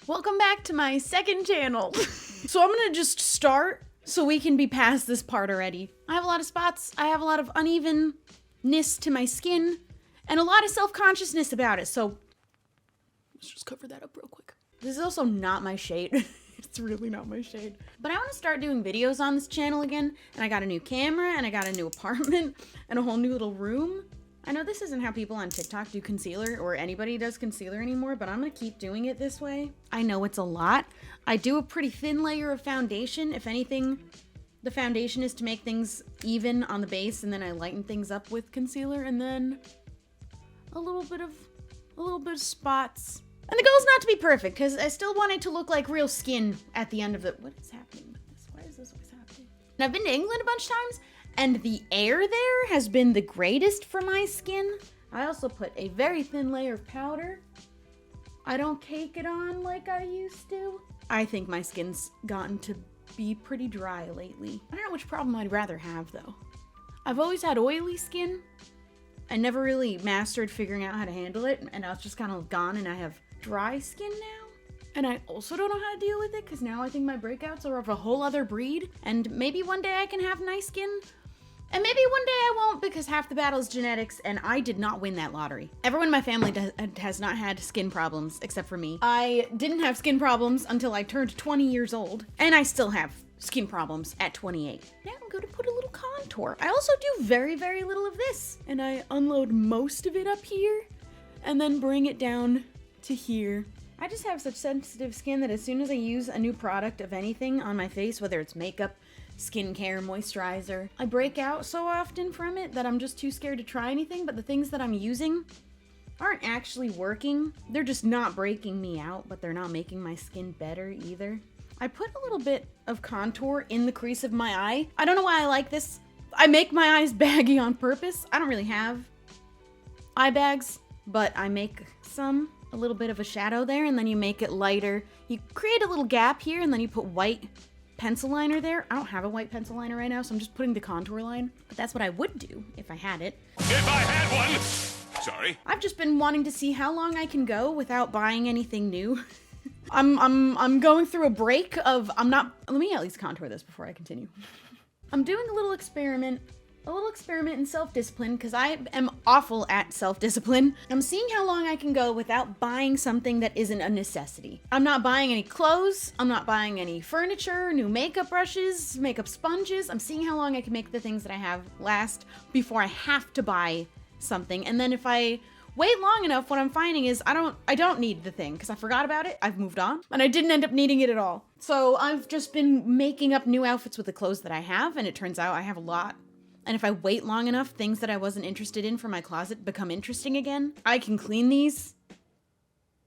Welcome back to my second channel. So I'm gonna just start so we can be past this part already. I have a lot of spots, I have a lot of unevenness to my skin, and a lot of self-consciousness about it, so let's just cover that up real quick. This is also not my shade. It's really not my shade. But I want to start doing videos on this channel again, and I got a new camera, and I got a new apartment, and a whole new little room. I know this isn't how people on TikTok do concealer, or anybody does concealer anymore, but I'm gonna keep doing it this way. I know it's a lot. I do a pretty thin layer of foundation. If anything, the foundation is to make things even on the base, and then I lighten things up with concealer, and then a little bit of spots. And the goal is not to be perfect, because I still want it to look like real skin at the end of it. What is happening with this? Why is this always happening? And I've been to England a bunch of times, and the air there has been the greatest for my skin. I also put a very thin layer of powder. I don't cake it on like I used to. I think my skin's gotten to be pretty dry lately. I don't know which problem I'd rather have, though. I've always had oily skin. I never really mastered figuring out how to handle it, and now it's just kind of gone, and I have dry skin now. And I also don't know how to deal with it, because now I think my breakouts are of a whole other breed, and maybe one day I can have nice skin, and maybe one day I won't, because half the battle is genetics, and I did not win that lottery. Everyone in my family has not had skin problems, except for me. I didn't have skin problems until I turned 20 years old, and I still have skin problems at 28. Now I'm going to put a little contour. I also do very, very little of this, and I unload most of it up here, and then bring it down to here. I just have such sensitive skin that as soon as I use a new product of anything on my face, whether it's makeup, skincare, moisturizer, I break out so often from it that I'm just too scared to try anything, but the things that I'm using aren't actually working. They're just not breaking me out, but they're not making my skin better either. I put a little bit of contour in the crease of my eye. I don't know why I like this. I make my eyes baggy on purpose. I don't really have eye bags, but I make some. A little bit of a shadow there, and then you make it lighter. You create a little gap here, and then you put white pencil liner there. I don't have a white pencil liner right now, so I'm just putting the contour line. But that's what I would do if I had it. If I had one! Sorry. I've just been wanting to see how long I can go without buying anything new. I'm going through a break of, let me at least contour this before I continue. I'm doing a little experiment in self-discipline, because I am awful at self-discipline. I'm seeing how long I can go without buying something that isn't a necessity. I'm not buying any clothes, I'm not buying any furniture, new makeup brushes, makeup sponges. I'm seeing how long I can make the things that I have last before I have to buy something. And then if I wait long enough, what I'm finding is I don't need the thing, because I forgot about it, I've moved on, and I didn't end up needing it at all. So I've just been making up new outfits with the clothes that I have, and it turns out I have a lot. And if I wait long enough, things that I wasn't interested in for my closet become interesting again. I can clean these.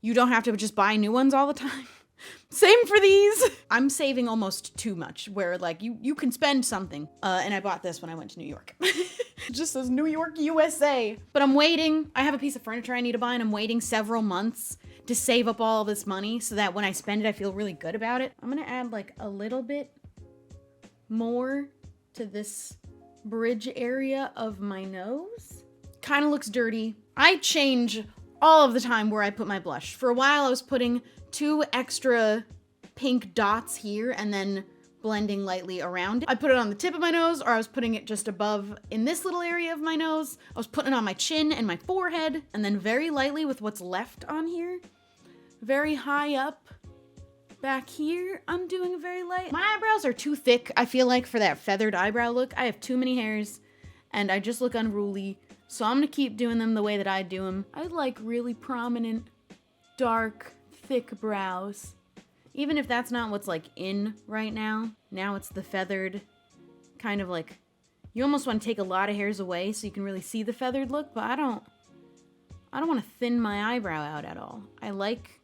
You don't have to just buy new ones all the time. Same for these. I'm saving almost too much, where like you can spend something. And I bought this when I went to New York. It just says New York, USA. But I'm waiting. I have a piece of furniture I need to buy, and I'm waiting several months to save up all this money so that when I spend it, I feel really good about it. I'm gonna add like a little bit more to this bridge area of my nose. Kind of looks dirty. I change all of the time where I put my blush. For a while I was putting 2 extra pink dots here and then blending lightly around it. I put it on the tip of my nose, or I was putting it just above in this little area of my nose. I was putting it on my chin and my forehead, and then very lightly with what's left on here. Very high up back here, I'm doing very light. My eyebrows are too thick, I feel like, for that feathered eyebrow look. I have too many hairs, and I just look unruly, so I'm gonna keep doing them the way that I do them. I like really prominent, dark, thick brows. Even if that's not what's, like, in right now. Now it's the feathered, kind of like, you almost want to take a lot of hairs away so you can really see the feathered look, but I don't want to thin my eyebrow out at all. I like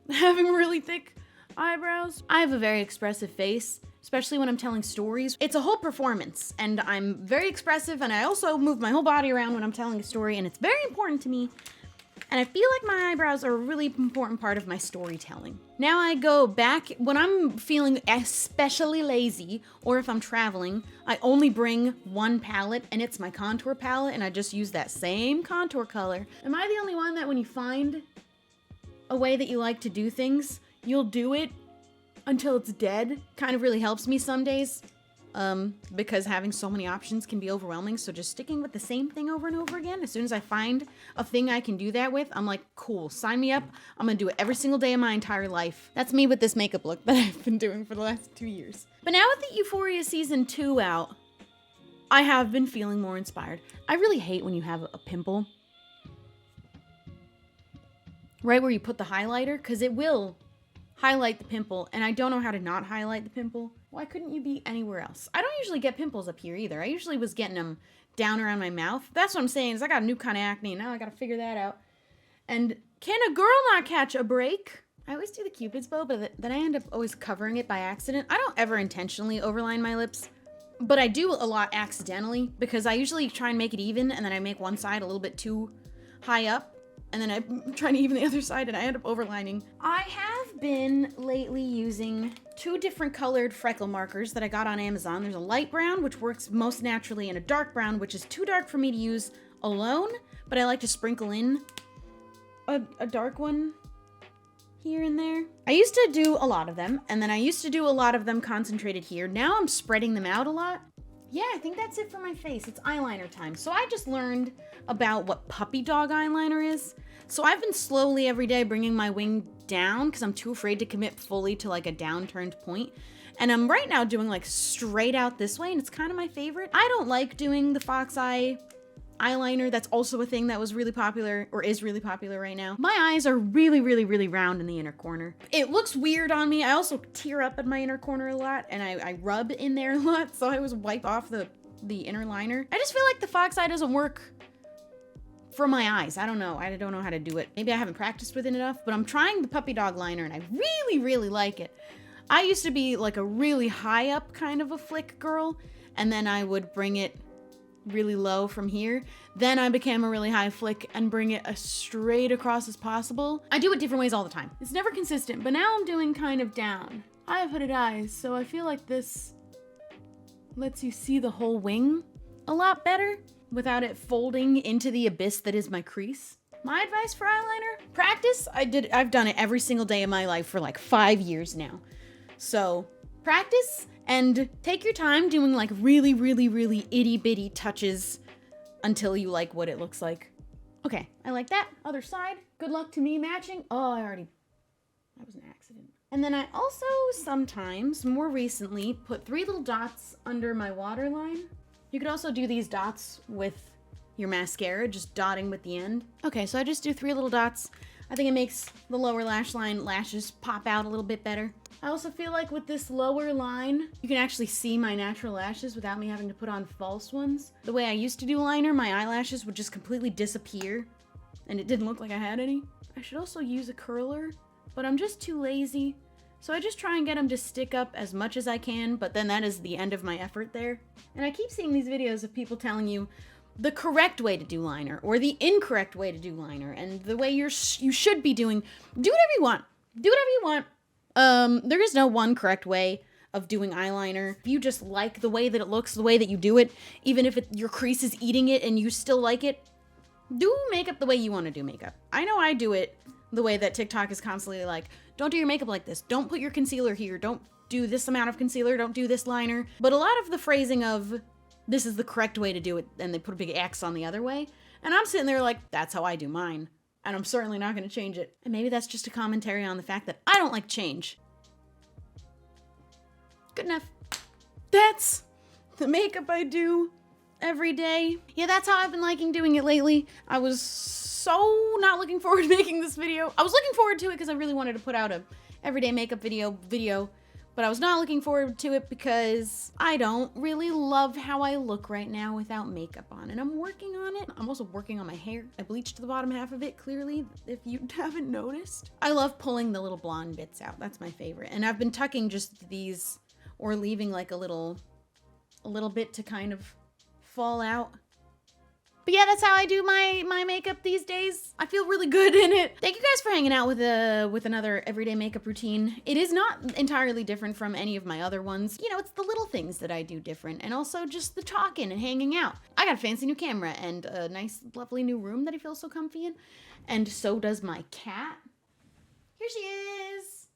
having really thick eyebrows. I have a very expressive face, especially when I'm telling stories. It's a whole performance, and I'm very expressive, and I also move my whole body around when I'm telling a story, and it's very important to me. And I feel like my eyebrows are a really important part of my storytelling. Now I go back, when I'm feeling especially lazy, or if I'm traveling, I only bring one palette, and it's my contour palette, and I just use that same contour color. Am I the only one that when you find a way that you like to do things, you'll do it until it's dead. Kind of really helps me some days. Because having so many options can be overwhelming. So just sticking with the same thing over and over again. As soon as I find a thing I can do that with, I'm like, cool, sign me up. I'm gonna do it every single day of my entire life. That's me with this makeup look that I've been doing for the last 2 years. But now with the Euphoria season 2 out, I have been feeling more inspired. I really hate when you have a pimple right where you put the highlighter, because it will highlight the pimple, and I don't know how to not highlight the pimple. Why couldn't you be anywhere else? I don't usually get pimples up here either. I usually was getting them down around my mouth. That's what I'm saying, is I got a new kind of acne, and now I gotta figure that out. And can a girl not catch a break? I always do the Cupid's bow, but then I end up always covering it by accident. I don't ever intentionally overline my lips, but I do a lot accidentally, because I usually try and make it even, and then I make one side a little bit too high up, and then I'm trying to even the other side, and I end up overlining. I have been lately using 2 different colored freckle markers that I got on Amazon. There's a light brown, which works most naturally, and a dark brown, which is too dark for me to use alone, but I like to sprinkle in a dark one here and there. I used to do a lot of them, and then I used to do a lot of them concentrated here. Now I'm spreading them out a lot. Yeah, I think that's it for my face. It's eyeliner time. So I just learned about what puppy dog eyeliner is. So I've been slowly every day bringing my wing down because I'm too afraid to commit fully to like a downturned point. And I'm right now doing like straight out this way, and it's kind of my favorite. I don't like doing the fox eye eyeliner. That's also a thing that was really popular, or is really popular right now. My eyes are really, really, really round in the inner corner. It looks weird on me. I also tear up in my inner corner a lot, and I rub in there a lot, so I always wipe off the inner liner. I just feel like the fox eye doesn't work for my eyes. I don't know. I don't know how to do it. Maybe I haven't practiced with it enough, but I'm trying the puppy dog liner, and I really, really like it. I used to be like a really high up kind of a flick girl, and then I would bring it really low from here. Then I became a really high flick and bring it as straight across as possible. I do it different ways all the time. It's never consistent, but now I'm doing kind of down. I have hooded eyes, so I feel like this lets you see the whole wing a lot better without it folding into the abyss that is my crease. My advice for eyeliner? Practice. I've done it every single day of my life for like 5 years now. So practice and take your time doing like really, really, really itty bitty touches until you like what it looks like. Okay, I like that. Other side. Good luck to me matching. Oh, that was an accident. And then I also sometimes, more recently, put 3 little dots under my waterline. You could also do these dots with your mascara, just dotting with the end. Okay, so I just do 3 little dots. I think it makes the lower lash line lashes pop out a little bit better. I also feel like with this lower line, you can actually see my natural lashes without me having to put on false ones. The way I used to do liner, my eyelashes would just completely disappear, and it didn't look like I had any. I should also use a curler, but I'm just too lazy. So I just try and get them to stick up as much as I can, but then that is the end of my effort there. And I keep seeing these videos of people telling you the correct way to do liner or the incorrect way to do liner and the way you should be doing. Do whatever you want. Do whatever you want. There is no one correct way of doing eyeliner. If you just like the way that it looks, the way that you do it, even if your crease is eating it and you still like it, do makeup the way you want to do makeup. I know I do it the way that TikTok is constantly like, don't do your makeup like this. Don't put your concealer here. Don't do this amount of concealer. Don't do this liner. But a lot of the phrasing of this is the correct way to do it, and they put a big X on the other way. And I'm sitting there like, that's how I do mine. And I'm certainly not going to change it. And maybe that's just a commentary on the fact that I don't like change. Good enough. That's the makeup I do every day. Yeah, that's how I've been liking doing it lately. I was so not looking forward to making this video. I was looking forward to it because I really wanted to put out a everyday makeup video, but I was not looking forward to it because I don't really love how I look right now without makeup on, and I'm working on it. I'm also working on my hair. I bleached the bottom half of it, clearly, if you haven't noticed. I love pulling the little blonde bits out. That's my favorite. And I've been tucking just these or leaving like a little bit to kind of fall out. But yeah, that's how I do my makeup these days. I feel really good in it. Thank you guys for hanging out with another everyday makeup routine. It is not entirely different from any of my other ones. You know, it's the little things that I do different, and also just the talking and hanging out. I got a fancy new camera and a nice, lovely new room that I feel so comfy in, and so does my cat. Here she is.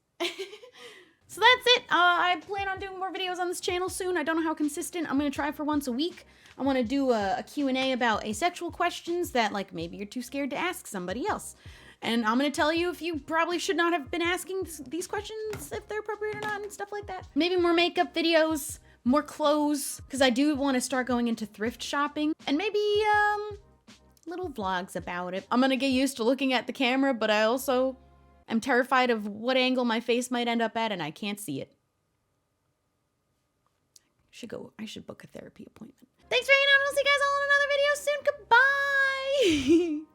So that's it. I plan on doing more videos on this channel soon. I don't know how consistent. I'm going to try for once a week. I want to do a Q&A about asexual questions that, like, maybe you're too scared to ask somebody else. And I'm going to tell you if you probably should not have been asking these questions, if they're appropriate or not, and stuff like that. Maybe more makeup videos, more clothes, because I do want to start going into thrift shopping. And maybe, little vlogs about it. I'm going to get used to looking at the camera, but I also am terrified of what angle my face might end up at, and I can't see it. I should book a therapy appointment. Thanks for hanging out. I'll see you guys all in another video soon. Goodbye.